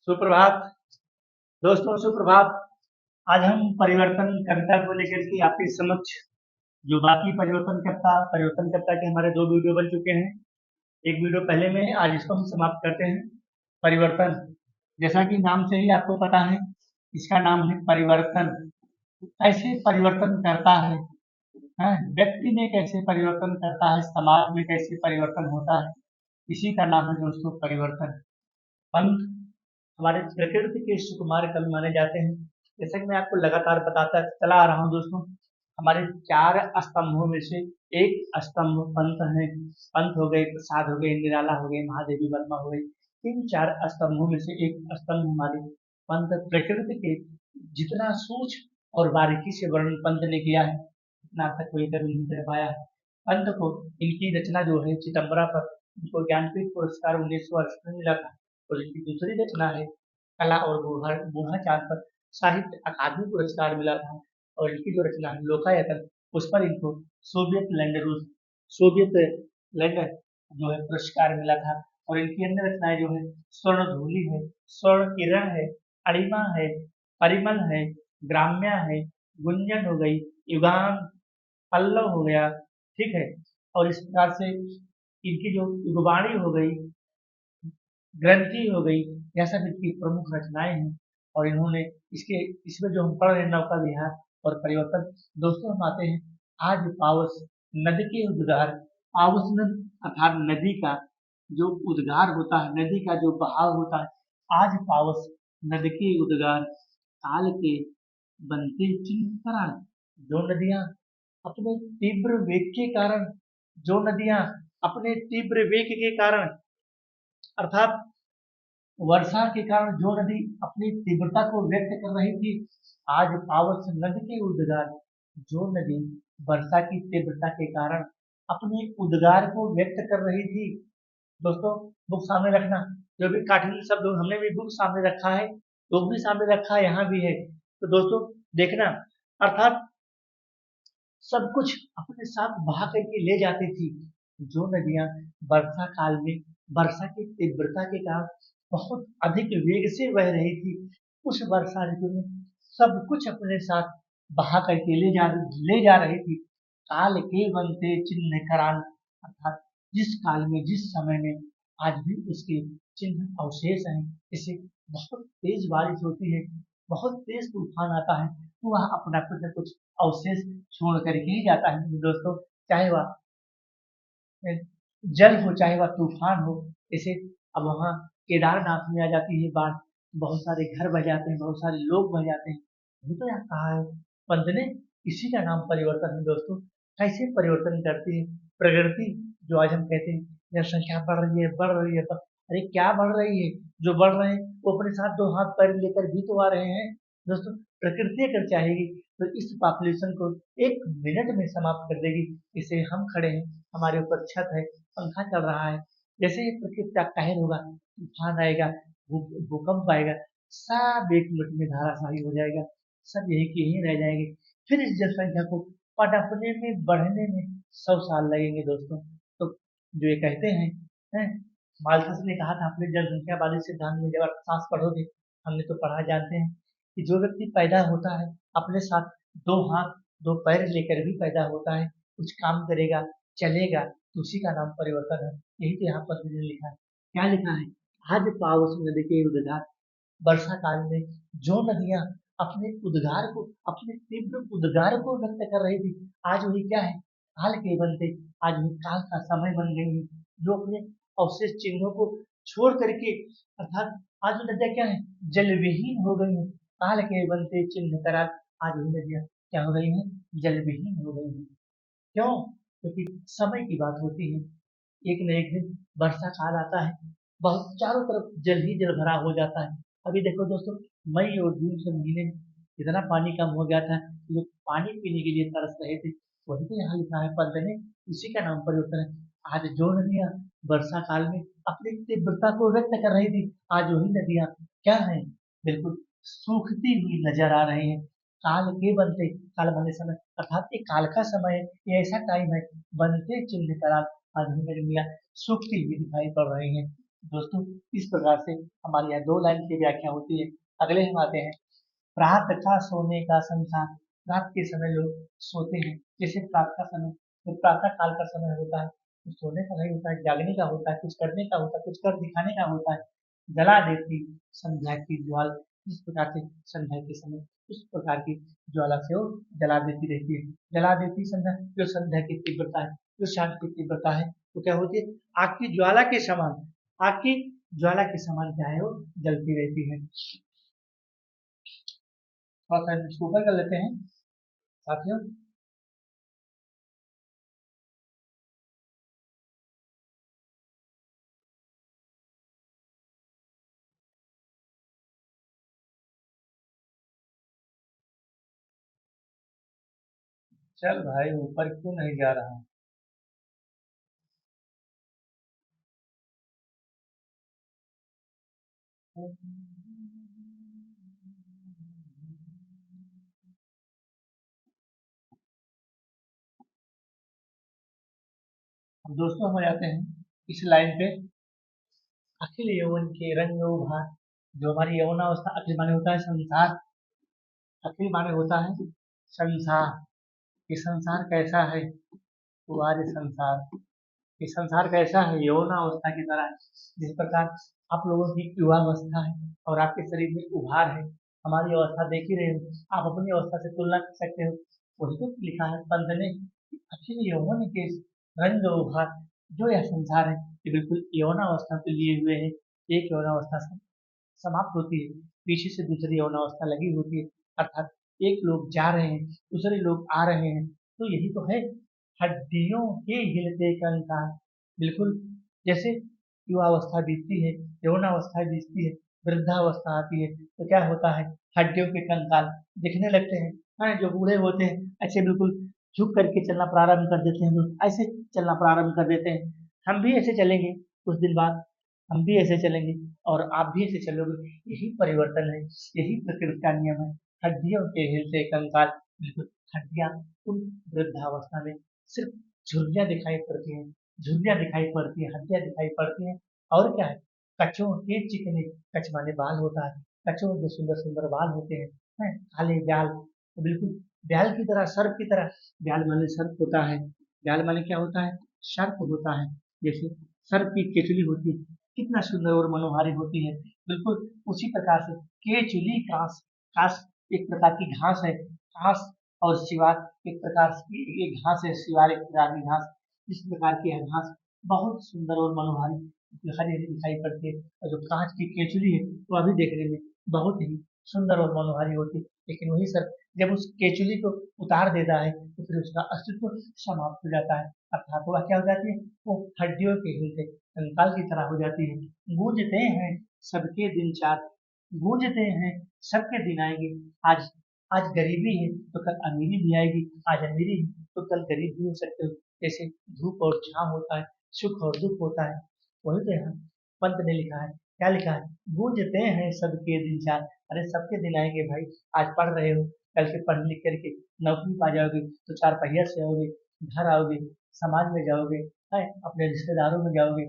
सुप्रभात दोस्तों, सुप्रभात। आज हम परिवर्तनकर्ता को लेकर के आपके समक्ष जो बाकी परिवर्तनकर्ता के हमारे 2 वीडियो बन चुके हैं। एक वीडियो पहले में है, आज इसको हम समाप्त करते हैं। परिवर्तन, जैसा कि नाम से ही आपको पता है, इसका नाम है परिवर्तन। कैसे परिवर्तन करता है, व्यक्ति में कैसे परिवर्तन करता है, समाज में कैसे परिवर्तन होता है, इसी का नाम है दोस्तों परिवर्तन। पंथ हमारे प्रकृति के सुकुमार कवि माने जाते हैं। जैसे कि मैं आपको लगातार बताता चला आ रहा हूँ दोस्तों, हमारे 4 स्तंभों में से एक स्तंभ पंथ है। पंथ हो गए, प्रसाद हो गए, निराला हो गए, महादेवी वर्मा हो गई। इन 4 स्तंभों में से एक स्तंभ हमारे पंथ प्रकृति के जितना सूक्ष्म और बारीकी से वर्णन पंत ने किया है, इतना तक कोई कभी नहीं कर पाया है। पंत को इनकी रचना जो है चिदम्बरा पर इनको ज्ञानपीठ पुरस्कार 1968 में मिला था। और इनकी दूसरी रचना है कला और बूढ़ा चांद पर साहित्य अकादमी पुरस्कार मिला था। और इनकी जो रचना है लोकायतन, उस पर इनको सोवियत लैंड जो है पुरस्कार मिला था। और इनकी अन्य रचनाएं जो है स्वर्ण धूलि है, स्वर्ण किरण है, अरिमा है, परिमल है, ग्राम्या है, गुंजन हो गई, युगान, पल्लव हो गया, ठीक है। और इस प्रकार से इनकी जो युगवाणी हो गई, ग्रंथि हो गई, यह सब इनकी प्रमुख रचनाएं हैं। और इन्होंने इसमें जो हम पढ़ रहे हैं नौका विहार और परिवर्तन, दोस्तों हम आते हैं आज पावस नदी के उद्गार। पावस नद अर्थात नदी का जो उद्गार होता है, नदी का जो बहाव होता है। आज पावस नद के उद्गार, काल के बनते चिन्ह कारण। जो नदियां अपने तीव्र वेग के कारण जो नदियां अपने तीव्र वेग के कारण अर्थात वर्षा के कारण जो नदी अपनी तीव्रता को व्यक्त कर रही थी, आज पावस नदी के उद्गार। जो नदी वर्षा की तीव्रता के कारण अपने उद्गार को व्यक्त कर रही थी। दोस्तों बुक सामने रखना, जो भी काठिन्य शब्द हमने भी बुक सामने रखा है, बुक भी सामने रखा है, यहाँ भी है। तो दोस्तों देखना, अर्थात सब कुछ अपने साथ बहा करके ले जाती थी। जो नदियां वर्षा काल में वर्षा की तीव्रता के कारण बहुत अधिक वेग से बह रही थी, उस वर्षा ऋतु में सब कुछ अपने साथ बहा करके ले जा रही थी। काल के बनते चिन्ह कराल, अर्थात जिस काल में जिस समय में आज भी उसके चिन्ह अवशेष हैं। इसे बहुत तेज बारिश होती है, बहुत तेज तूफान आता है, तो वह अपना कुछ न कुछ अवशेष छोड़ करके ही जाता है दोस्तों। चाहे वह जल हो, चाहे वह तूफान हो। जैसे अब वहाँ केदारनाथ में आ जाती है बाढ़, बहुत सारे घर बह जाते हैं, बहुत सारे लोग बह जाते हैं। ये तो यहाँ कहा है पंत ने, इसी का नाम परिवर्तन है दोस्तों। कैसे परिवर्तन करती है प्रकृति। जो आज हम कहते हैं जनसंख्या बढ़ रही है, बढ़ रही है, अरे क्या बढ़ रही है, जो बढ़ रहे हैं वो अपने साथ 2 हाथ पैर लेकर भी तो आ रहे हैं दोस्तों। प्रकृति अगर चाहेगी तो इस पॉपुलेशन को 1 मिनट में समाप्त कर देगी। इसे हम खड़े हैं, हमारे ऊपर छत है, पंखा चल रहा है, जैसे ही प्रकृति का कहर होगा, तूफान आएगा, भूकंप आएगा, सब 1 मिनट में धराशायी हो जाएगा, सब यही के यही रह जाएंगे। फिर इस जनसंख्या को पनपने में, बढ़ने में 100 साल लगेंगे दोस्तों। तो जो ये कहते हैं, माल्थस ने कहा था अपने जनसंख्या वाले सिद्धांत में, जब अर्थशास्त्र पढ़ोगे, हमने तो पढ़ा, जानते हैं कि जो व्यक्ति पैदा होता है अपने साथ 2 हाथ 2 पैर लेकर भी पैदा होता है, कुछ काम करेगा, चलेगा, तो उसी का नाम परिवर्तन है। यही तो यहाँ पर मैंने लिखा है। क्या लिखा है? आज पावस नदी के उद्गार। वर्षा काल में जो नदियां अपने उद्गार को, अपने तीव्र उद्गार को व्यक्त कर रही थी, आज वही क्या है, काल के बनते, आज वही काल का समय बन गई है, जो अपने अवशेष चिन्हों को छोड़ करके, अर्थात आज वो नदियां क्या है, जल विहीन हो गई है। काल के बनते चिन्ह करा, आज वही नदियां क्या हो गई हैं, जल विहीन हो गई हैं। क्यों? क्योंकि समय की बात होती है, एक न एक दिन वर्षा काल आता है, बहुत चारों तरफ जल ही जल भरा हो जाता है। अभी देखो दोस्तों, मई और जून के महीने में इतना पानी कम हो गया था कि लोग पानी पीने के लिए तरस रहे थे। वही तो यहाँ लिखा है पंत ने, इसी का नाम परिवर्तन है। आज जो नदियां वर्षा काल में अपनी तीव्रता को व्यक्त कर रही थी, आज वही नदियां क्या है, बिल्कुल सूखती हुई नजर आ रही है। काल के बनते, काल बने समय, अर्थात ये काल का समय है, ये ऐसा टाइम है, बनते चिन्ह करा, आज भी मेरी मियाँ सूखती हुई दिखाई पड़ रही हैं। दोस्तों इस प्रकार से हमारे यहाँ दो लाइन की व्याख्या होती है। अगले हम आते हैं, प्रात का सोने का संसार। रात के समय लोग सोते हैं, जैसे प्रात का समय, तो प्रातः काल का समय होता है, तो सोने का नहीं होता है, जागने का होता है, कुछ करने का होता है, कुछ कर दिखाने का होता है। जला देती संध्या की ज्वाल, जिस प्रकार से संध्या के समय उस प्रकार की ज्वाला से वो जला देती रहती है। जला देती संध्या, जो संध्या की तीव्रता है, जो शांत की तीव्रता है, वो क्या होती है, आग की ज्वाला के समान, आग की ज्वाला के समान क्या है, वो जलती रहती है। थोड़ा सा इसको ऊपर कर लेते हैं साथियों। चल भाई ऊपर क्यों नहीं जा रहा। अब दोस्तों हम आ जाते हैं इस लाइन पे, अखिल यौवन के रंग उभार। जो हमारी यौवनावस्था, अखिल माने होता है संसार, अखिल माने होता है संसार। ये संसार कैसा है, तो आज संसार, ये संसार कैसा है, यौवनावस्था की तरह है। जिस प्रकार आप लोगों की युवावस्था है और आपके शरीर में उभार है, हमारी अवस्था देख ही रहे हो, आप अपनी अवस्था से तुलना कर सकते हो। वही तो लिखा है पंत ने, अखिल यौवन के रंग उभार। जो यह संसार है ये बिल्कुल यौवनावस्था को लिए हुए है। एक यौवनावस्था से समाप्त होती है, पीछे से दूसरी यौवनावस्था लगी होती है, अर्थात एक लोग जा रहे हैं, दूसरे लोग आ रहे हैं, तो यही तो है हड्डियों के हिलते कंकाल। बिल्कुल जैसे युवावस्था बीतती है, यौवनावस्था बीतती है, वृद्धावस्था आती है, तो क्या होता है, हड्डियों के कंकाल दिखने लगते हैं। हाँ, जो बूढ़े होते हैं ऐसे बिल्कुल झुक करके चलना प्रारंभ कर देते हैं, लोग ऐसे चलना प्रारंभ कर देते हैं। हम भी ऐसे चलेंगे कुछ दिन बाद, हम भी ऐसे चलेंगे और आप भी ऐसे चलोगे। यही परिवर्तन है, यही प्रकृति का नियम है। हड्डियों के हिलते कंकाल, बिल्कुल हड्डियां उन वृद्धावस्था में सिर्फ झुर्रियां दिखाई पड़ती हैं, झुर्रियां दिखाई पड़ती हैं, हड्डियां दिखाई पड़ती हैं। और क्या है, कछुओं के चिकने, कछ माने बाल होता है, कछुओं के सुंदर सुंदर बाल होते हैं, काले ब्याल, तो बिल्कुल ब्याल की तरह, सर्प की तरह। ब्याल माने सर्प होता है, ब्याल माने क्या होता है, सर्प होता है। जैसे सर्प की केचुली होती है, कितना सुंदर और मनोहारी होती है, बिल्कुल उसी प्रकार से केचुली घास, घास एक प्रकार की घास है, घास और शिवार एक प्रकार की एक घास है, शिवार एक प्रकार की घास। इस प्रकार की है घास, बहुत सुंदर और मनोहारी हरी हरी दिखाई पड़ती है। और जो कांच की केचुली है वो अभी देखने में बहुत ही सुंदर और मनोहारी होती है, लेकिन वही सर जब उस केचुली को उतार देता है तो फिर उसका अस्तित्व समाप्त हो जाता है, अर्थात वह क्या हो जाती है, वो हड्डियों के हिलते कंकाल की तरह हो जाती है। गूंजते हैं सबके दिन चार, गूंजते हैं सबके दिन आएंगे। आज आज गरीबी है तो कल अमीरी भी आएगी, आज अमीरी है तो कल गरीब भी हो सकते हो। जैसे धूप और छांव होता है, सुख और दुख होता है, वही तो यहाँ पंत ने लिखा है। क्या लिखा है, गूंजते हैं सबके दिन चार। अरे सबके दिन आएंगे भाई, आज पढ़ रहे हो, कल के पढ़ लिख करके नौकरी पा जाओगे तो चार पहिया से आओगे, घर आओगे, समाज में जाओगे, है अपने रिश्तेदारों में जाओगे,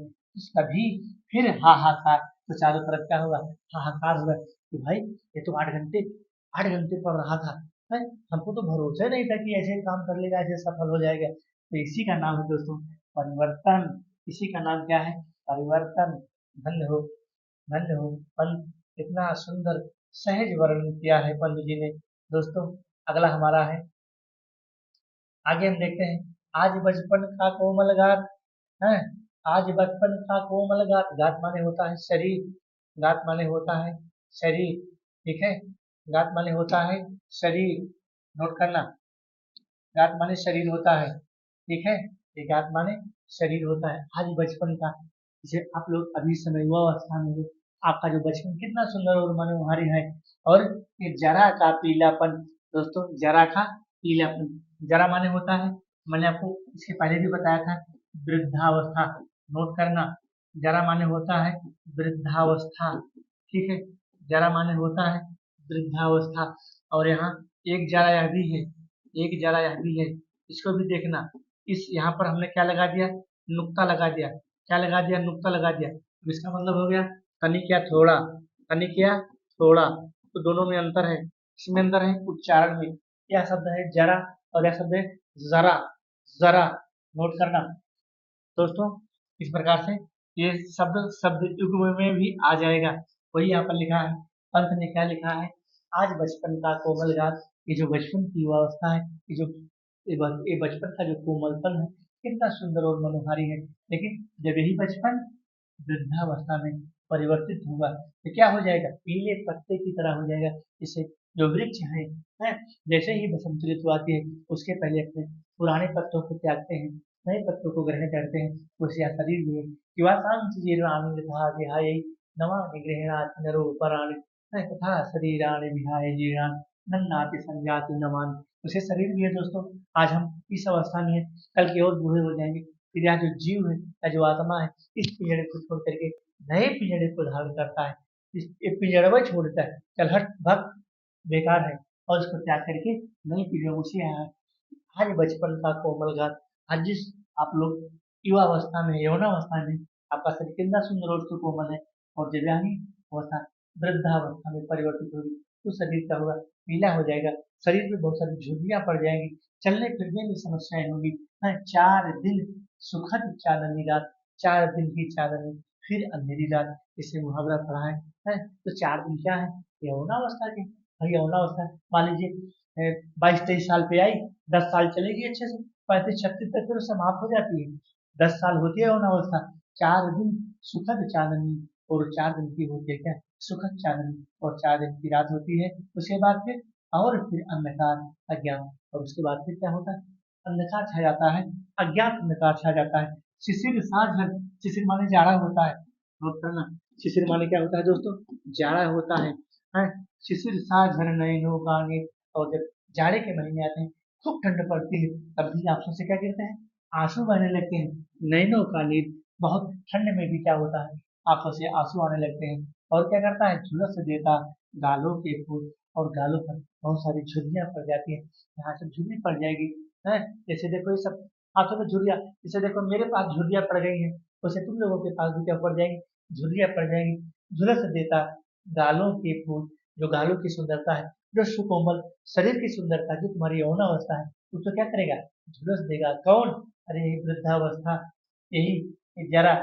तभी फिर हाहाकार, तो चारों तरफ क्या होगा, हाहाकार होगा कि भाई ये तो 8 घंटे पढ़ रहा था, है हमको तो भरोसा ही नहीं था कि ऐसे काम कर लेगा, ऐसे सफल हो जाएगा। तो इसी का नाम है दोस्तों परिवर्तन, इसी का नाम क्या है, परिवर्तन। धन्य हो, धन्य हो पंत, इतना सुंदर सहज वर्णन किया है पंत जी ने। दोस्तों अगला हमारा है, आगे हम देखते हैं, आज बचपन का कोमल गात है, आज बचपन का कोमल गात, गात माने होता है शरीर, गात माने होता है शरीर, ठीक है, गात माने होता है शरीर, नोट करना, गात माने शरीर होता है, ठीक है, ये गात माने शरीर होता है। आज बचपन का, जैसे आप लोग अभी समय युवा अवस्था में हो, आपका जो बचपन कितना सुंदर और मनोहारी है। और ये जरा का पीलापन, दोस्तों जरा का पीलापन, जरा माने होता है, मैंने आपको इसके पहले भी बताया था, वृद्धावस्था, नोट करना, जरा माने होता है वृद्धावस्था, ठीक है, जरा माने होता है वृद्धावस्था। और यहाँ एक जरा यह भी है, एक जरा यह भी है, इसको भी देखना। इस यहाँ पर हमने क्या लगा दिया, नुक्ता लगा दिया, क्या लगा दिया, नुक्ता लगा दिया। अब इसका मतलब हो गया तनिक या थोड़ा, तनिक या थोड़ा, तो दोनों में अंतर है। इसमें अंतर है उच्चारण में। यह शब्द है जरा और यह शब्द है जरा, जरा, नोट करना दोस्तों। इस प्रकार से ये शब्द शब्द युग्म में भी आ जाएगा। वही यहाँ पर लिखा है, पंत ने क्या लिखा है, आज बचपन का कोमल गात, ये जो बचपन की युवावस्था है, ये जो ये बचपन का जो कोमलपन है, कितना सुंदर और मनोहारी है। लेकिन जब यही बचपन वृद्धावस्था में परिवर्तित होगा तो क्या हो जाएगा, पीले पत्ते की तरह हो जाएगा। जैसे जो वृक्ष है, जैसे ही बसंत ऋतु आती है उसके पहले अपने पुराने पत्तों को त्यागते हैं, नए पत्तों को ग्रहण करते हैं। उसे यह शरीर भी है किवासांश जीर्णानि यथा विहाय नवानि गृह्णाति नरोपराणि तथा शरीराणि विहाय जीर्णानि नन्नाति संजाति नवानि। उसे शरीर भी है दोस्तों, आज हम इस अवस्था में है, कल की और बूढ़े हो जाएंगे। फिर यह जो जीव है, यह जो आत्मा है, इस पिंजड़े को छोड़ करके नए पिंजड़े को धारण करता है। इस ये पिंजड़वा छोड़ता है, चल हट भग, बेकार है, और उसको त्याग करके नई पिंजड़े उसे यहाँ आज बचपन का कोमल गात, आज जिस आप लोग युवावस्था में, यौनावस्था में, आपका शरीर कितना सुंदर और सुकोमल है, और जब यानी अवस्था वृद्धावस्था में परिवर्तित होगी तो शरीर क्या होगा, पीला हो जाएगा, शरीर में बहुत सारी झुर्रियां पड़ जाएंगी, चलने फिरने में समस्याएं होंगी। 4 दिन सुखद चांदनी रात, 4 दिन की चांदनी फिर अंधेरी रात, इसे मुहावरा पढ़ा है। तो 4 दिन क्या है, यौनावस्था के, भाई यौनावस्था मान लीजिए 22-23 साल पे आई, 10 साल चलेगी अच्छे से, 35-36 तक फिर समाप्त हो जाती है, 10 साल होती है यौनावस्था। 4 दिन सुखद चांदनी, और 4 दिन की होती है क्या, सुखद चांदनी, और 4 दिन की रात होती है। उसके बाद फिर और फिर अंधकार अज्ञान, और उसके बाद फिर क्या होता है, अंधकार छा जाता है, अज्ञात अंधकार छा जाता है। शिशिर साझ, शिशिर माने जाड़ा होता है, नोट करना, शिशिर माने क्या होता है दोस्तों, जाड़ा होता है। शिशिर साझर नयनों गाने, और जब जाड़े के महीने आते हैं, खूब ठंड पड़ती है, तब भी आंसू से क्या गिरते हैं, आंसू बहने लगते हैं। नैनों का नीर, बहुत ठंड में भी क्या होता है, आंखों से आंसू आने लगते हैं। और क्या करता है, झुलस देता गालों के फूल, और गालों पर बहुत सारी झुर्रियां पड़ जाती हैं। यहाँ से झुर्री पड़ जाएगी, है, जैसे देखो ये सब आंखों में झुर्रियां, जैसे देखो मेरे पास झुर्रियां पड़ गई हैं, वैसे तुम लोगों के पास भी क्या पड़ जाएंगी, झुर्रियां पड़ जाएंगी। झुलस देता गालों के फूल, जो गालों की सुंदरता है, जो सुकोमल शरीर की सुंदरता, जो तुम्हारी यौनावस्था है, उसको क्या करेगा, झुलस देगा। कौन, अरे यही वृद्धावस्था, यही ये जरा,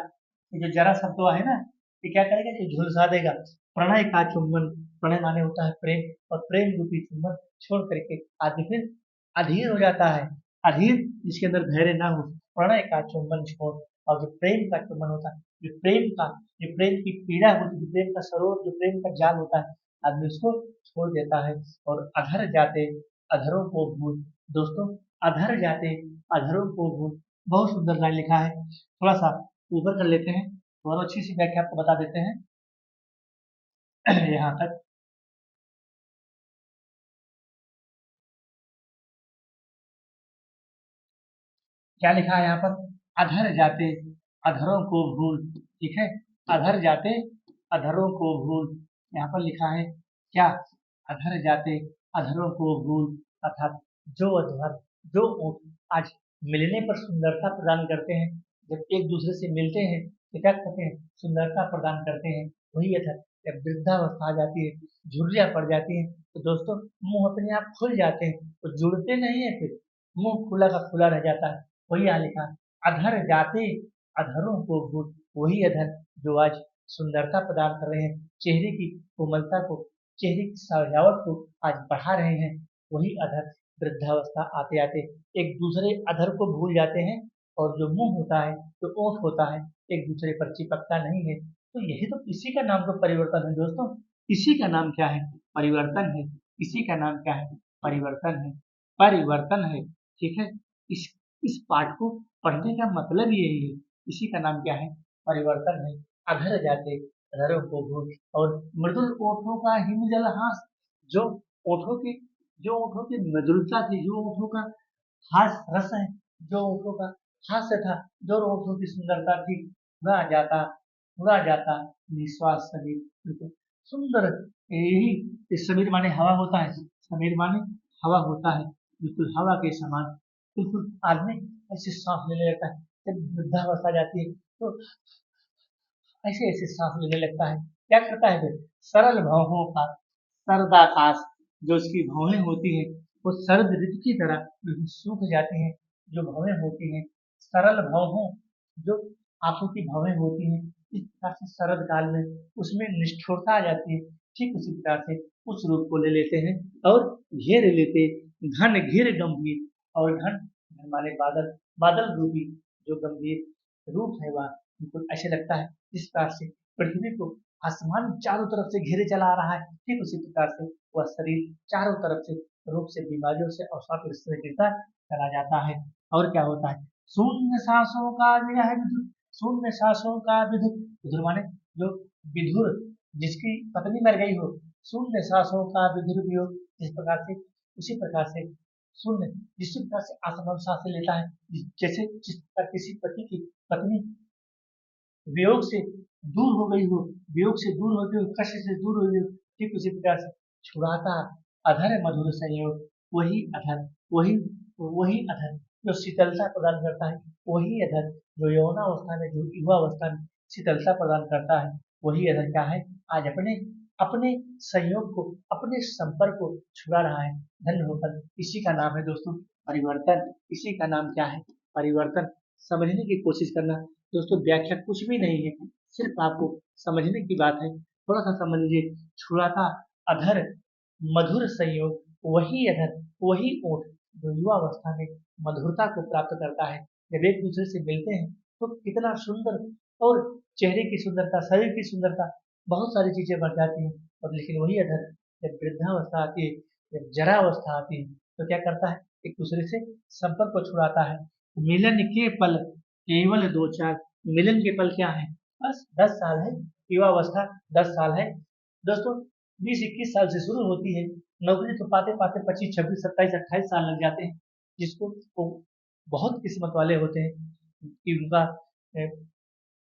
ये जो जरा शब्द है ना, ये क्या करेगा, ये झुलसा देगा। प्रणय का चुंबन, प्रणय माने होता है प्रेम, और प्रेम रूपी चुंबन छोड़ करके आदमी फिर अधीर हो जाता है। अधीर जिसके अंदर धैर्य ना हो, प्रणय का चुंबन छोड़, और जो प्रेम का चुंबन होता है, जो प्रेम का, जो प्रेम की पीड़ा होती है, जो प्रेम का सरोवर, जो प्रेम का जाल होता है, आदमी उसको छोड़ देता है। और अधर जाते अधरों को भूल, दोस्तों, अधर जाते अधरों को भूल, बहुत सुंदर लाइन लिखा है। थोड़ा सा ऊपर कर लेते हैं, और अच्छी सी व्याख्या आपको बता देते हैं यहाँ तक क्या लिखा है यहाँ पर, अधर जाते अधरों को भूल, ठीक है, अधर जाते अधरों को भूल, यहाँ पर लिखा है क्या, अधर जाते अधरों को भूल, अर्थात जो अधर, जो ऊँट आज मिलने पर सुंदरता प्रदान करते हैं, जब एक दूसरे से मिलते हैं तो क्या करते हैं, सुंदरता प्रदान करते हैं, वही अधर जब वृद्धावस्था आ जाती है, झुर्रियां पड़ जाती हैं, तो दोस्तों मुंह अपने आप खुल जाते हैं, तो जुड़ते नहीं है, फिर मुंह खुला का खुला रह जाता है। वही यहाँ लिखा, अधर जाते अधरों को भूल, वही अधर जो आज सुंदरता प्रदान कर रहे हैं, चेहरे की कोमलता को, चेहरे की सजावट को आज बढ़ा रहे हैं, वही अधर वृद्धावस्था आते आते एक दूसरे अधर को भूल जाते हैं, और जो मुंह होता है, जो ओठ होता है, एक दूसरे पर चिपकता नहीं है। तो यही तो, इसी का नाम तो परिवर्तन है दोस्तों, इसी का नाम क्या है, परिवर्तन है। इसी का नाम क्या है, परिवर्तन है, परिवर्तन है, ठीक है। इस इस पाठ को पढ़ने का मतलब यही है, इसी का नाम क्या है, परिवर्तन है। अधर जाते अधरों को भूल, और मृदुल ओठों का हिमजल हास, जो ओठों की, जो ओठों की मृदुलता थी, जो ओठों का हास रस है, जो ओठों का हास्य था, जो ओठों की सुंदरता थी, उड़ा जाता, उड़ा जाता निश्वास समीर, बिल्कुल सुंदर, यही, इस समीर माने हवा होता है, समीर माने हवा होता है, बिल्कुल हवा के समान, बिल्कुल आदमी ऐसे सांस लेने लगता है। जब वृद्धावस्था जाती है तो ऐसे ऐसे सांस लेने लगता है। क्या करता है फिर? सरल भवों का सरदाकाश, जो उसकी भवें होती हैं वो शरद ऋतु की तरह बिल्कुल सूख जाती हैं। जो भवें होती हैं सरल भवों, जो आंखों की भवें होती हैं, इस प्रकार से शरद काल में उसमें निष्ठुरता आ जाती है। ठीक उसी प्रकार से उस रूप को ले लेते हैं और घेर लेते, घन घिर गंभीर, और घन घन माने बादल, बादल रूपी जो गंभीर रूप है वह बिल्कुल ऐसे लगता है जिस प्रकार से पृथ्वी को आसमान चारों तरफ से घेरे चला रहा है। ठीक उसी प्रकार से वह शरीर चारों तरफ से रोग से, बीमारियों से, अवसाद से गिरता चला जाता है। और क्या होता है? शून्य सांसों का विरह विधुर, शून्य सांसों का विधुर, विधुर माने जो विधुर, जिसकी पत्नी मर गई हो, शून्य सांसों का विधुर वियोग, जिस प्रकार से, उसी प्रकार से शून्य, जिस प्रकार से आसमान सांसें लेता है, जैसे जिस प्रकार किसी पति की पत्नी वियोग से दूर हो गई हो, वियोग से दूर हो गई हो, कष्ट से दूर हो गई हो, ठीक उसी प्रकार से छुड़ाता अधर मधुर संयोग, वही अधर, वही वही अधर जो शीतलता प्रदान करता है, वही अधर जो यौवनावस्था में, जो युवावस्था में शीतलता प्रदान करता है, वही अधर क्या है? आज अपने अपने संयोग को, अपने संपर्क को छुड़ा रहा है। धन्य होकर, इसी का नाम है दोस्तों परिवर्तन। इसी का नाम क्या है? परिवर्तन। समझने की कोशिश करना दोस्तों, व्याख्या कुछ भी नहीं है, सिर्फ आपको समझने की बात है। थोड़ा सा समझ लीजिए। छुड़ाता अधर मधुर संयोग, वही अधर, वही ओठ जो युवावस्था में मधुरता को प्राप्त करता है। जब एक दूसरे से मिलते हैं तो कितना सुंदर, और चेहरे की सुंदरता, शरीर की सुंदरता, बहुत सारी चीजें बढ़ जाती हैं। और लेकिन वही अधर जब वृद्धावस्था आती है, जब जरावस्था आती है, तो क्या करता है? एक दूसरे से संपर्क को छुड़ाता है। मिलन के पल केवल दो चार, मिलन के पल क्या है? बस 10 साल है, युवावस्था 10 साल है दोस्तों। 20-21 साल से शुरू होती है, नौकरी तो पाते पाते 25-26-27-28 साल लग जाते हैं। जिसको वो बहुत किस्मत वाले होते हैं कि उनका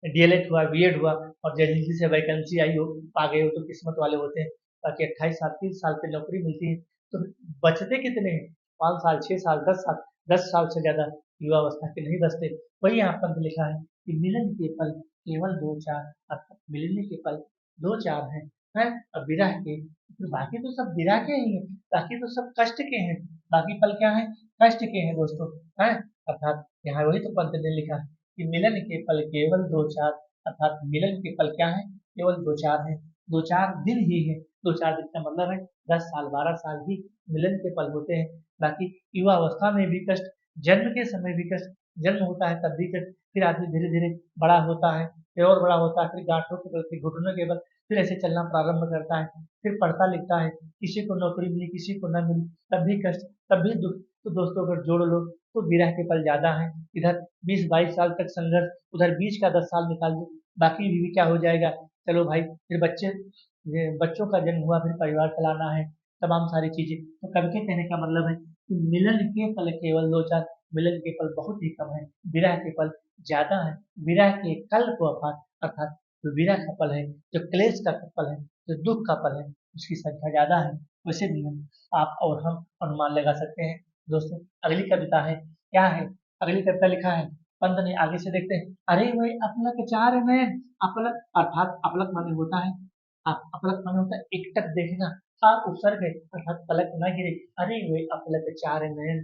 डीएलएड हुआ, बीएड हुआ, और जल्दी से वैकेंसी आई हो, आ गए हो, तो किस्मत वाले होते हैं। ताकि 28 साल, 30 साल पे नौकरी मिलती है। तो बचते कितने हैं? 5 साल, 6 साल, 10 साल, 10 साल से ज्यादा युवावस्था के नहीं बचते। वही यहाँ पर लिखा है कि मिलन के पल केवल दो चार, अर्थात मिलने के पल दो चार हैं। और विरह के, तो बाकी तो सब विरह के ही हैं, बाकी तो सब कष्ट के हैं। बाकी पल क्या है? कष्ट के हैं दोस्तों। है, अर्थात यहाँ वही तो पंत ने लिखा है कि मिलन के पल केवल दो चार, अर्थात मिलन के पल क्या है? केवल दो चार है, दो चार दिन ही है। दो चार दिन का मतलब है 10 साल, 12 साल ही मिलन के पल होते हैं। बाकी युवा अवस्था में भी कष्ट, जन्म के समय भी कष्ट, जन्म होता है तब भी कष्ट, फिर आदमी धीरे धीरे बड़ा होता है, फिर और बड़ा होता है, फिर गांठों के बल, फिर घुटनों के बल, फिर ऐसे चलना प्रारंभ करता है, फिर पढ़ता लिखता है, किसी को नौकरी मिली, किसी को न मिली, तब भी कष्ट, तब भी दुख। तो दोस्तों अगर जोड़ लो तो विरह के पल ज्यादा है। इधर 20-22 साल तक संघर्ष, उधर बीच का 10 साल निकाल दो, बाकी भी क्या हो जाएगा? चलो भाई, फिर बच्चे, ये बच्चों का जन्म हुआ, फिर परिवार चलाना है, तमाम सारी चीजें। तो कवि के कहने का मतलब है कि मिलन के पल केवल दो चार, मिलन के पल बहुत ही कम है, विरह के पल ज्यादा है। विरह के कल्प अर्थात, अर्थात जो विरह का पल है, जो क्लेश का पल है, जो दुख का पल है, उसकी संख्या ज्यादा है। वैसे भी हम, आप और हम अनुमान लगा सकते हैं। दोस्तों अगली कविता है, क्या है? अगली कविता लिखा है पंत ने, आगे से देखते हैं। अरे वही अपलक चार नयन, अपलक अर्थात अपलक माने होता है, अपलक माने होता है एकटक देखना, उपसर्ग है, अर्थात पलक न गिरे। अरे वही अपलक चार नयन,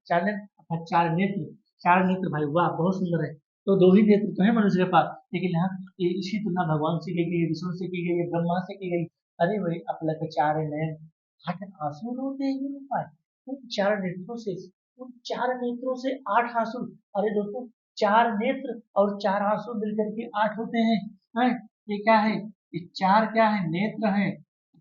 चार नयन अर्थात चार नेत्र, चार नेत्र भाई वाह बहुत सुंदर है। तो दो ही नेत्र तो है मनुष्य के पास, लेकिन यहाँ इसकी तुलना भगवान से की गई है, विष्णु से की गई है, ब्रह्मा से की गई। अरे वही अपलक चार नयन, आठ आंसू रोते ही न पाए, उन चार नेत्रों से, उन चार नेत्रों से 8 आंसू। अरे दोस्तों, चार नेत्र और चार आंसू मिलकर के 8 होते हैं। हैं? ये क्या है? ये चार क्या है? नेत्र है।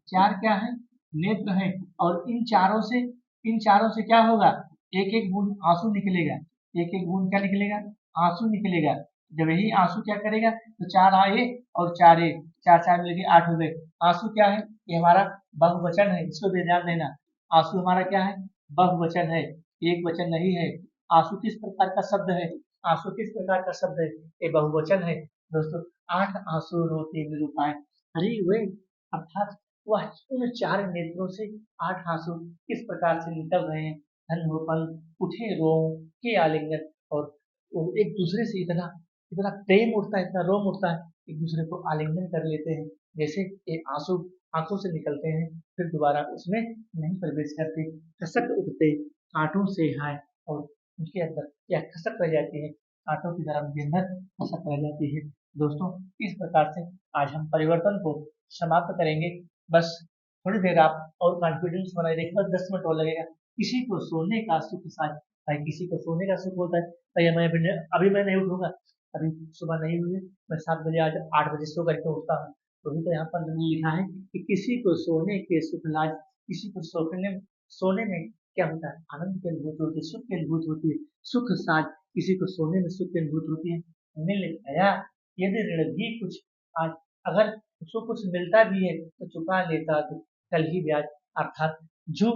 चार क्या है? नेत्र है। और इन चारों से क्या होगा? एक एक बूंद आंसू निकलेगा, एक एक बूंद क्या निकलेगा? आंसू निकलेगा। जब यही आंसू क्या करेगा? तो चार आए और चार एक, चार चार मिलके 8 हो गए। आंसू क्या है? ये हमारा बहुवचन है, इसको भी ध्यान देना। आंसू हमारा क्या है? बहुवचन है, एक वचन नहीं है। आंसू किस प्रकार का शब्द है? आंसू किस प्रकार का शब्द है? ये बहुवचन है दोस्तों। 8 आंसू रोते निरुपाय, अरे वे, अर्थात वह उन चार नेत्रों से 8 आंसू किस प्रकार से निकल रहे हैं। धन हो पल, उठे रोम के आलिंगन, और वो एक दूसरे से इतना इतना प्रेम उठता है, इतना रोम उठता है, एक दूसरे को आलिंगन कर लेते हैं, जैसे एक आंसू आंखों से निकलते हैं, फिर दोबारा उसमें नहीं प्रवेश करते, खसक उठते कांटों से हैं, और उनके अंदर क्या खसक रह जाती है, कांटों की तरह उनके अंदर खसक रह जाती है। दोस्तों, इस प्रकार से आज हम परिवर्तन को समाप्त करेंगे। बस थोड़ी देर आप और कॉन्फिडेंस बनाए रखिए, बस 10 मिनट और लगेगा। किसी को सोने का सुख साझ, भाई किसी को सोने का सुख होता है, भाई अभी मैं नहीं उठूंगा, अभी सुबह नहीं हुई है, मैं 7 बजे आज 8 बजे सो करके उठता हूँ, तो भी तो यहाँ पर मैंने लिखा है कि किसी को सोने के सुख लाज, किसी को सोने में क्या होता है, आनंद की अनुभूति होती है, सुख की अनुभूति होती है, सुख साज, किसी को सोने में सुख की अनुभूति होती है। मिल गया यदि ऋण भी कुछ आज, अगर उसको कुछ मिलता भी है तो चुका लेता तो कल ही ब्याज, अर्थात जो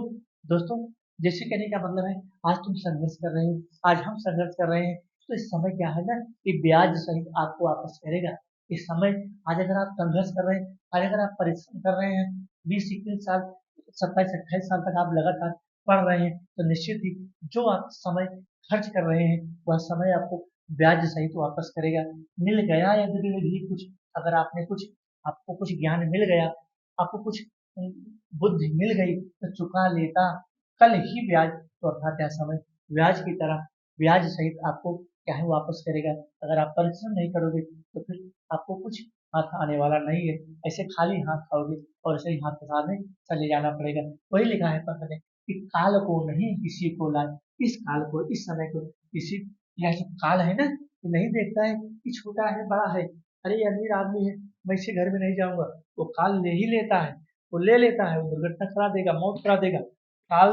दोस्तों, जैसे कहने का मतलब है, आज तुम संघर्ष कर रहे हो, आज हम संघर्ष कर रहे हैं, तो इस समय क्या है ना कि ब्याज सहित आपको वापस करेगा। इस समय आज अगर आप संघर्ष कर रहे हैं, आज अगर आप परिश्रम कर रहे हैं, 20-21 साल, 27-28 साल तक आप लगातार पढ़ रहे हैं, तो निश्चित ही जो आप समय खर्च कर रहे हैं वह समय आपको ब्याज सहित वापस करेगा। मिल गया यदि भी कुछ, अगर आपने कुछ, आपको कुछ ज्ञान मिल गया, आपको कुछ बुद्धि मिल गई, तो चुका लेता कल ही ब्याज, तो अर्थात यह समय ब्याज की तरह ब्याज सहित आपको क्या है वापस करेगा। अगर आप परिश्रम नहीं करोगे तो फिर आपको कुछ हाथ आने वाला नहीं है, ऐसे खाली हाथ खाओगे और ऐसे ही हाथ पसारने चले जाना पड़ेगा। वही लिखा है पंथ ने कि काल को नहीं किसी को लाए, इस काल को, इस समय को किसी, यह जो काल है ना, ये नहीं देखता है कि छोटा है बड़ा है, अरे ये अमीर आदमी है, मैं इसके घर में नहीं जाऊंगा, वो काल ले ही लेता है, वो ले लेता है, वो दुर्घटना करा देगा, मौत करा देगा। काल,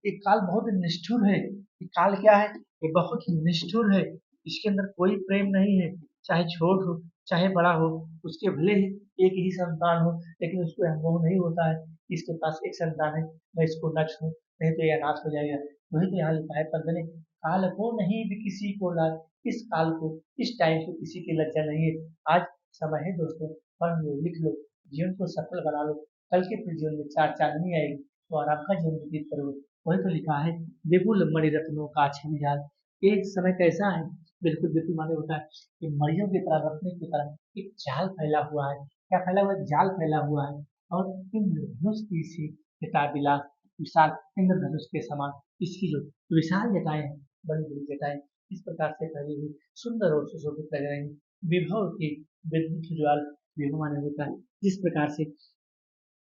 ये काल बहुत निष्ठुर है, ये काल क्या है, ये बहुत निष्ठुर है, इसके अंदर कोई प्रेम नहीं है, चाहे छोट हो चाहे बड़ा हो, उसके भले ही एक ही संतान हो, लेकिन उसको यह मोह नहीं होता है कि इसके पास एक संतान है, मैं इसको न छूं, नहीं तो ये अनाथ हो जाएगा। वही तो यहाँ लिखा है पंथ ने, काल को नहीं भी किसी को लाज, इस काल को, इस टाइम को किसी की लज्जा नहीं है। आज समय है दोस्तों, पढ़ लो लिख लो, जीवन को सफल बना लो, कल के फिर जीवन में चार चांदनी आएगी, तो आराम का जीवन व्यतीत करोगे। वही तो लिखा है, विपुल मणि रत्नों का छवि जाल, एक समय कैसा है, बिल्कुल विपुल माने होता है कि मणियों की तरह, रत्न की तरह एक जाल फैला हुआ है, क्या फैला हुआ है, जाल फैला हुआ है, और इंद्रधनुष की सी जटाबिलास, विशाल इंद्रधनुष के समान इसकी जो विशाल जटाएं हैं, बड़ी बड़ी जटाएं इस प्रकार से फैली हुई, सुंदर और सुशोभित लग रही हैं। विभव की विद्युत ज्वाल, विभव माने होता है जिस प्रकार से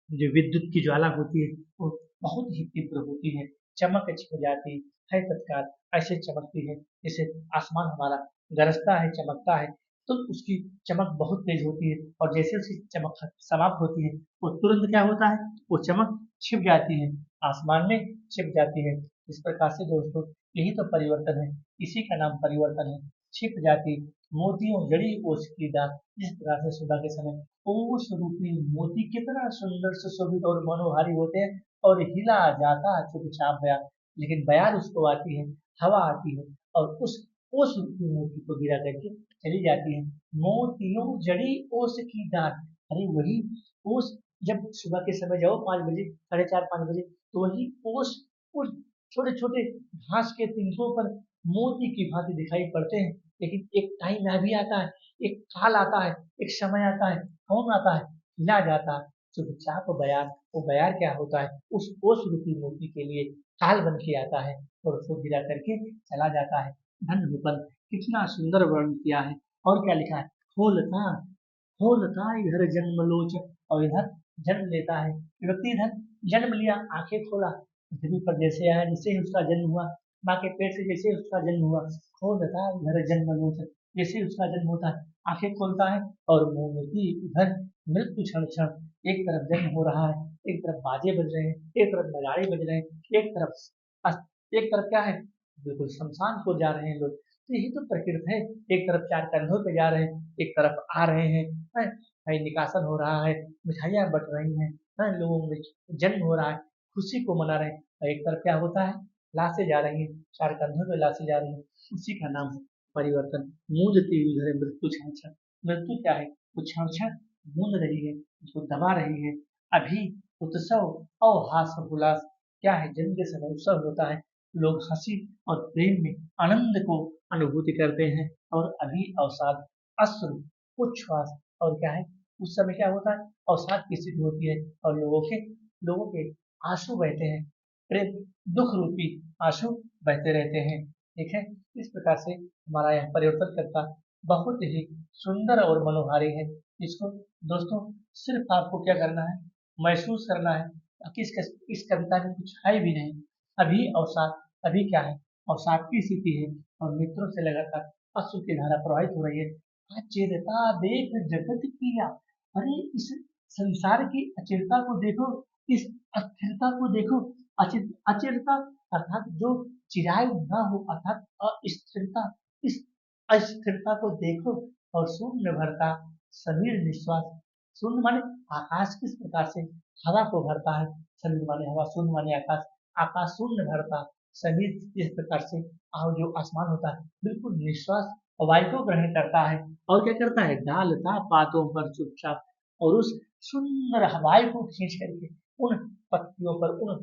जो विद्युत की ज्वाला होती है वो बहुत ही तीव्र होती है, चमक छिप जाती है तत्काल, ऐसे चमकती है जैसे आसमान हमारा गरजता है, चमकता है, तो उसकी चमक बहुत तेज होती है, और जैसे उसकी चमक समाप्त होती है वो तुरंत क्या होता है, वो चमक छिप जाती है, आसमान में छिप जाती है। इस प्रकार से दोस्तों, यही तो परिवर्तन है, इसी का नाम परिवर्तन है। छिप जाती मोतियों जड़ी ओस की दात, जिस प्रकार से सुबह के समय ओस रूपी मोती कितना सुंदर सुशोभित और मनोहारी होते हैं, और हिला जाता है चुपचाप बयार, लेकिन बयार उसको आती है, हवा आती है, और उस ओस रूपी मोती को गिरा करके चली जाती है। मोतियों जड़ी ओस की डाल, अरे वही ओस, जब सुबह के समय जाओ 5 बजे, 4:30-5 बजे, तो वही ओस उस छोटे छोटे घास के तिनकों पर मोती की भांति दिखाई पड़ते हैं। लेकिन एक टाइम यह भी आता है, एक काल आता है, एक समय आता है, कौन आता है, हिला जाता है चुपचाप बयार, वो बयार क्या होता है, उस ओस रूपी मोती के लिए काल बन के आता है, और उसको गिरा करके चला जाता है। धन विपल, कितना सुंदर वर्णन किया है। और क्या लिखा है, खोलता खोलता इधर जन्म लोचन, और इधर जन्म लेता है व्यक्ति, इधर जन्म लिया, आंखें खोला, पृथ्वी पर जैसे आया, जैसे ही उसका जन्म हुआ, माँ के पेट से जैसे ही उसका जन्म हुआ, खोलता इधर जन्म लोचन, जैसे ही उसका जन्म होता है आंखें खोलता है, और मोमती उधर मृत्यु क्षण क्षण, एक तरफ जन्म हो रहा है, एक तरफ बाजे बज रहे हैं, एक तरफ नगाड़े बज रहे हैं, एक तरफ क्या है, बिल्कुल शमशान को जा रहे हैं लोग। तो यही तो प्रकृति है, एक तरफ चार कंधों पे जा रहे हैं, एक तरफ आ रहे हैं, हैं? भाई निकासन हो रहा है, मिठाइयाँ बट रही हैं, लोगों में जन्म हो रहा है, खुशी को मना रहे हैं, और एक तरफ क्या होता है, लाशें जा रही हैं, चार कंधों पे लाशें जा रही हैं, उसी का नाम है परिवर्तन। मूंदती उधर मृत्यु क्षण क्षण, मृत्यु क्या है, वो क्षण क्षण मूंद रही है, उसको दबा रही है। अभी उत्सव और हास हुलास, क्या है, जन्म के समय उत्सव होता है, लोग हंसी और प्रेम में आनंद को अनुभूति करते हैं, और अभी अवसाद, अश्रु, उच्छ्वास, और क्या है, उस समय क्या होता है, अवसाद की स्थिति होती है, और लोगों के आंसू बहते हैं, प्रेम, दुख रूपी आंसू बहते रहते हैं। ठीक है, इस प्रकार से हमारा यह परिवर्तन करता बहुत ही सुंदर और मनोहारी है। इसको दोस्तों सिर्फ आपको क्या करना है, महसूस करना है कि इस कविता में कुछ है भी नहीं। अभी अवसाद, अभी क्या है, अवसाद की स्थिति है, और नेत्रों से लगातार अश्रु की धारा प्रवाहित हो रही है। अचिरता देख जगत किया, अरे इस संसार की अचिरता को देखो, इस अस्थिरता को देखो। अचिरता अर्थात जो चिरायु ना हो, अर्थात अस्थिरता, इस अस्थिरता को देखो, और शून्य भरता समीर निश्वास। शून्य माने आकाश किस प्रकार से हवा को भरता है, समीर माने हवा, शून्य माने आकाश, आकाश शून्य भरता समीर, इस प्रकार से जो आसमान होता है बिल्कुल निश्वास वायु को ग्रहण करता है, और क्या करता है, डालता पातों पर चुपचाप, और उस सुंदर वायु को खींच करके उन पत्तियों पर, उन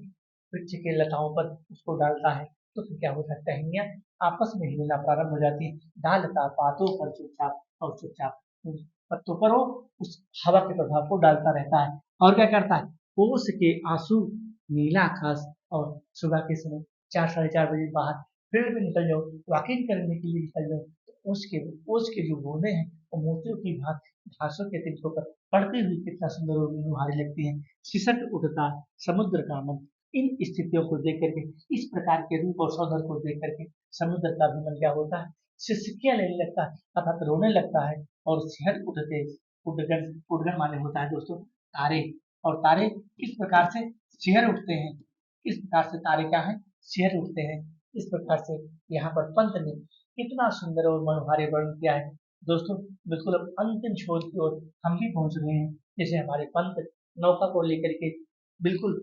वृक्ष के लताओं पर उसको डालता है। तो फिर क्या होता है, टहनियाँ आपस में हिलना प्रारंभ हो जाती है। डालता पातों पर चुपचाप, और चुपचाप उन पत्तों पर वो उस हवा के प्रभाव को डालता रहता है, और क्या करता है, ओस के आंसू, नीला आकाश, और सुबह के समय 4 साढ़े 4 बजे बाहर फील्ड में निकल जाओ, वॉकिंग करने के लिए निकल जाओ, तो ओस के जो बूंदे हैं वो मोतियों की भांति घासों के तिनकों पर पड़ती हुई कितना सुंदर और मनोहारी लगती है। सिसट उठता समुद्र का मन, इन स्थितियों को देख करके, इस प्रकार के रूप और सौंदर्य को देख करके समुद्र का भी मन क्या होता है, सिसकियां लेने लगता है, अर्थात रोने लगता है। और सिहर उठते, उडगन, उडगन माने होता है दोस्तों तारे, और तारे किस प्रकार से सिहर उठते हैं, किस प्रकार से तारे क्या है, सिहर उठते हैं। इस प्रकार से यहाँ पर पंत ने कितना सुंदर और मनोहारी वर्णन किया है। दोस्तों बिल्कुल अब अंतिम छोर की ओर हम भी पहुंच गए हैं। जैसे हमारे पंत नौका को लेकर के बिल्कुल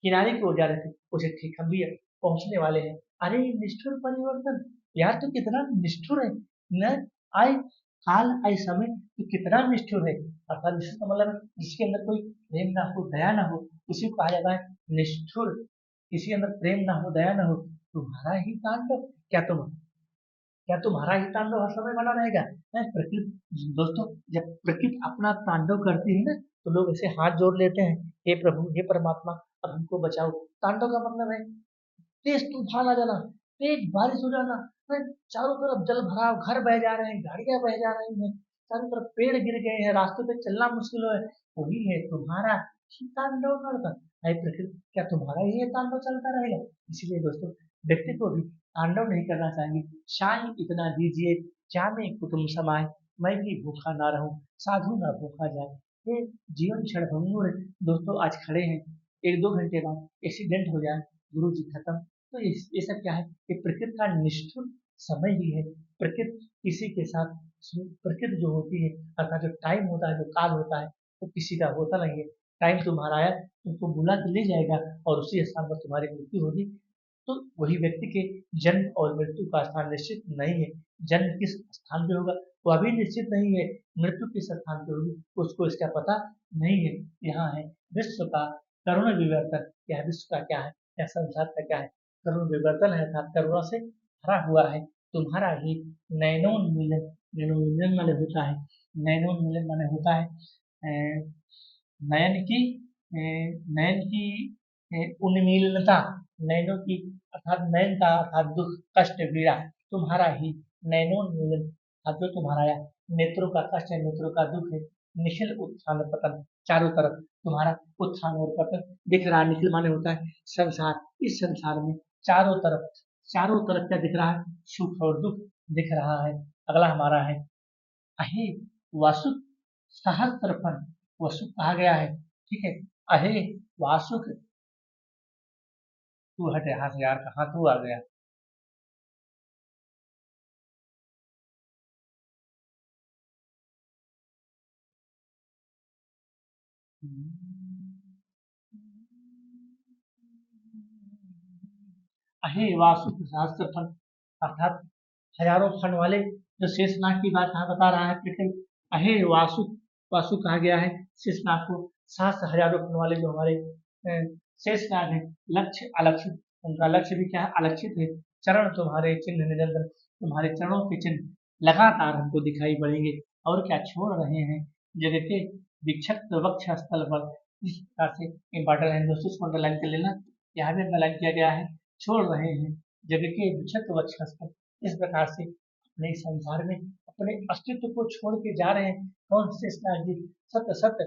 किनारे की ओर जा रहे थे, उसे ठीक हम भी पहुंचने वाले हैं। अरे निष्ठुर परिवर्तन, यार तो कितना निष्ठुर है, न आए काल आए समय, तो कितना निष्ठुर है। अर्थात निष्ठुर का मतलब है जिसके अंदर कोई प्रेम ना हो, दया ना हो, उसी को कहा जाता है निष्ठुर। किसी के अंदर प्रेम ना हो, दया ना हो, तुम्हारा ही तांडव, क्या तुम्हारा ही तांडव हर समय बना रहेगा? नहीं, प्रकृति दोस्तों, जब प्रकृति अपना तांडव करती है ना, तो लोग ऐसे हाथ जोड़ लेते हैं, हे प्रभु, हे परमात्मा, अब हमको बचाओ। तांडव का मतलब है तेज तूफान आ जाना, तेज बारिश हो जाना, फिर चारों तरफ जल भराव, घर बह जा रहे हैं, गाड़ियां बह जा रही हैं, चारों तरफ पेड़ गिर गए हैं, रास्तों पे चलना मुश्किल है। वही है तुम्हारा ही तांडव करता है प्रकृति, क्या तुम्हारा ही ये तांडव चलता रहेगा? इसीलिए दोस्तों व्यक्ति को भी तांडव नहीं करना चाहिए। शाही इतना दीजिए, जामे कुटुम्ब समाए, मैं भी भूखा ना रहूं, साधु ना भूखा जाए। ये जीवन क्षण भंगुर है। दोस्तों आज खड़े हैं, 1-2 घंटे बाद एक्सीडेंट हो जाए, गुरु जी खत्म। तो ये सब क्या है, कि प्रकृति का निष्ठुर समय ही है। प्रकृति किसी के साथ, प्रकृति जो होती है, अर्थात जो टाइम होता है, जो काल होता है, वो किसी का होता नहीं है। टाइम तुम्हारा आया, तुमको बुला के ले जाएगा, और उसी स्थान पर तुम्हारी मृत्यु होगी। तो वही व्यक्ति के जन्म और मृत्यु का स्थान निश्चित नहीं है। जन्म किस स्थान पे होगा वो अभी निश्चित नहीं है, मृत्यु किस स्थान पे होगी उसको इसका पता नहीं है। यहाँ है विश्व का करुण विवर्तन, यह विश्व का क्या है, यह संसार का क्या है, करुण विवर्तन है, अर्थात करुणा से भरा हुआ है। तुम्हारा ही नैनोन्मिलन, नैनोन्मिलन माने होता है, नैनोन्मिलन माने होता है नयन की, नयन की उन्मीलनता, नैनों की अर्थात नयन का अर्थात दुख, कष्ट, पीड़ा, तुम्हारा ही नैनोन्मिलन, अब जो तुम्हारा या नेत्रों का कष्ट है, नेत्रों का दुख है। निखिल उत्थान पतन, चारों तरफ तुम्हारा उत्थान और पतन दिख रहा है। निखिल माने होता है संसार, इस संसार में चारों तरफ क्या दिख रहा है, सुख और दुख दिख रहा है। अगला हमारा है अहे वासुक सहस्त्रफन, वसुक कहा गया है, ठीक है। अहे वासुक, तू हट यहाँ से यार, कहाँ तू आ गया? अहे वासुक सहस्त्र फन, अर्थात हजारों फन वाले जो शेषनाग की बात यहाँ बता रहा है कृष्ण। अहे वासुक, वासुक कहा गया है शेषनाग को, 7 हजारों फन वाले जो हमारे शेषनाग है, लक्ष्य अलक्ष्य उनका लक्ष्य भी क्या है, अलक्षित है। चरण तुम्हारे चिन्ह निरंतर, तुम्हारे चरणों के चिन्ह लगातार हमको दिखाई पड़ेंगे। और क्या छोड़ रहे हैं जगह के विक्षिप्त वक्ष स्थल पर। इस प्रकार से इंपॉर्टेंट है दोस्तों, इसको अंडरलाइन कर लेना। यहाँ भी अंडरलाइन किया गया है, छोड़ रहे हैं जगह के विक्षिप्त वक्ष स्थल। इस प्रकार से अपने संसार में अपने अस्तित्व को छोड़ के जा रहे हैं। कौन से स्नान जी, सत सत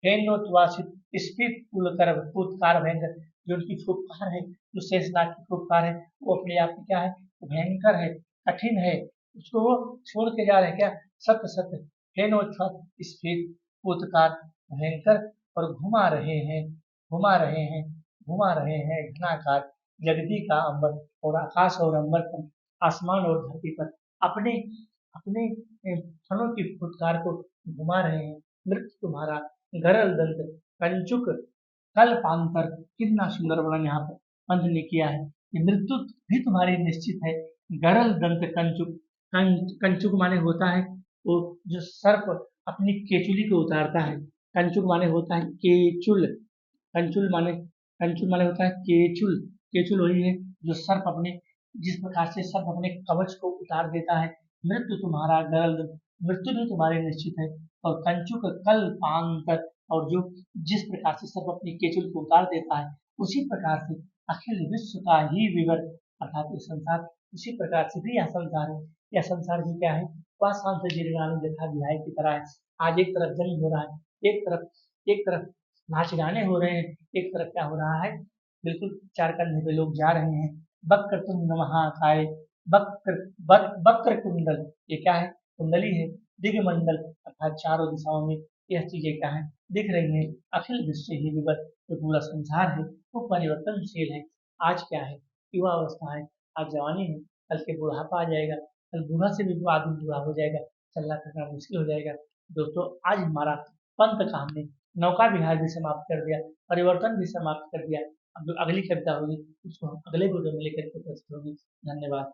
हेनोत्वासित स्फीत कुलकर फुत्कार भयंकर। जो उनकी फुफकार है, जो शेषनाग की फुफकार है, वो अपने आप में क्या है, भयंकर है, कठिन है। उसको वो छोड़ के जा रहे हैं क्या, सत सत हेनोत्वात स्फीत फुत्कार भयंकर, और घुमा रहे हैं, घुमा रहे हैं, घुमा रहे हैं घनाकार जगती का अंबर, और आकाश और अंबर पर, आसमान और धरती पर अपने अपने फनों की फुटकार को घुमा रहे हैं। नृत्य तुम्हारा गरल दंत कंचुक कल्पांतर। कितना सुंदर वर्णन यहाँ पर पंत ने किया है कि मृत्यु भी तुम्हारी निश्चित है। गरल दंत कंचुक, कंचुक माने होता है वो जो सर्प अपनी केचुली को उतारता है। कंचुक माने होता है केचुल, कंचुल माने, कंचुल माने होता है केचुल। केचुल वही है जो सर्प अपने, जिस प्रकार से सर्प अपने कवच को उतार देता है। मृत्यु तुम्हारा गरल, मृत्यु भी तुम्हारी निश्चित है। और कंचुक कल्पांतर, और जो जिस प्रकार से सर्प अपनी केचुल को उतार देता है, उसी प्रकार से अखिल विश्व का ही विवर, अर्थात ये संसार, उसी प्रकार से भी यह संसार है। यह संसार भी क्या है, पाषाण से जीर्णानु यथा विहाय की तरह है। आज एक तरफ जन्म हो रहा है, एक तरफ नाच गाने हो रहे हैं, एक तरफ क्या हो रहा है, बिल्कुल चार कंधे पे लोग जा रहे हैं। वक्र तुंड महाकाय, वक्र वक्र कुंडल, ये क्या है, कुंडली है। दिगमंडल अर्थात चारों दिशाओं में यह चीजें क्या है, दिख रही हैं। अखिल विश्व ही विगत, जो पूरा संसार है वो परिवर्तनशील है। आज क्या है, युवा अवस्था है, आज जवानी है, कल के बुढ़ापा आ जाएगा, कल बूढ़ा से भी आदमी बूढ़ा हो जाएगा, चलना फिरना मुश्किल हो जाएगा। दोस्तों आज हमारा पंथ का हमने नौका विहार भी समाप्त कर दिया, परिवर्तन भी समाप्त कर दिया। अब जो अगली कविता होगी उसको हम अगले वीडियो में लेकर के उपस्थित होगी। धन्यवाद।